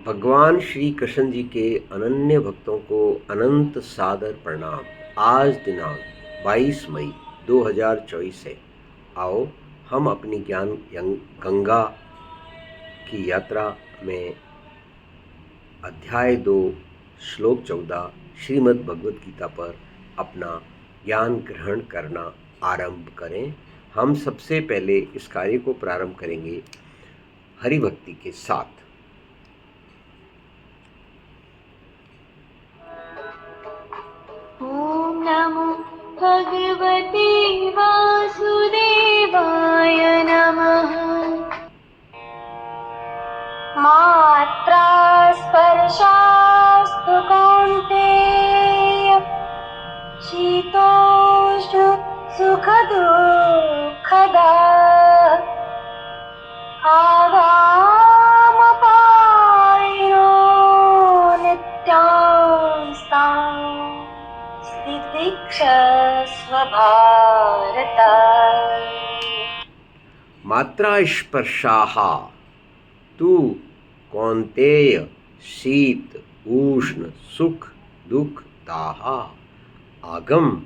भगवान श्री कृष्ण जी के अनन्य भक्तों को अनंत सादर प्रणाम। आज दिनांक 22 मई 2024 है। आओ हम अपनी ज्ञान गंगा की यात्रा में अध्याय 2 श्लोक 14 श्रीमद् भगवद गीता पर अपना ज्ञान ग्रहण करना आरंभ करें। हम सबसे पहले इस कार्य को प्रारंभ करेंगे हरि भक्ति के साथ। ओम नमो भगवते वासुदेवाय नमः। मात्रा स्पर्शास्तु कौन्तेय शीतोष्ण सुखदुःखदा आगामपायिनो नित्यांस्ताम् स्थितिक्षस्व भारत। मात्रा स्पर्शाः तु कौन्तेय शीत उष्ण सुख दुख दाः आगम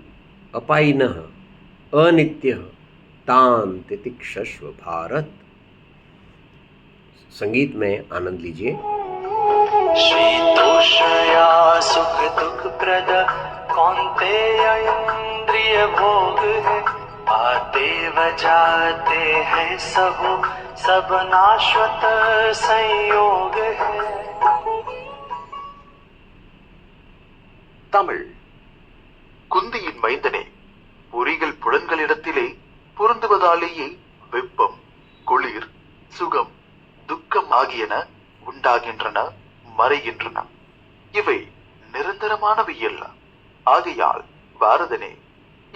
अपायिनः अनित्यः तान् तितिक्षस्व भारत। संगीत में आनंद लीजिए। शीतोष्णया सुख दुख प्रद कौन्तेय इंद्रिय भोग है, आते व जाते हैं सब नाश्वत संयोग है। தமிழ். குந்தியின் மைந்தனே, பொறிகள் புலன்களிடத்திலே பொருந்துவதாலேயே வெப்பம், குளிர், சுகம், துக்கம் ஆகியன உண்டாகின்றன, மறைகின்றன. இவை நிரந்தரமானவை அல்ல. ஆகையால் பாரதனே,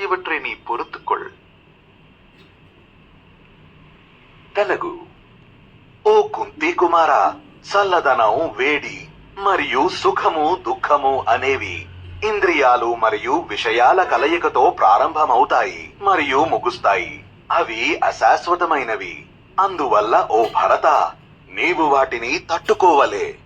இவற்றை நீ பொறுத்துக்கொள். తెలుగు. ఓ కుంతి కుమారా, చల్లదనం, వేడి మరియు సుఖము దుఃఖము అనేవి ఇంద్రియాలు మరియు విషయాల కలయికతో ప్రారంభమవుతాయి మరియు ముగుస్తాయి. అవి అశాశ్వతమైనవి. అందువల్ల ఓ భరత, నీవు వాటిని తట్టుకోవలే.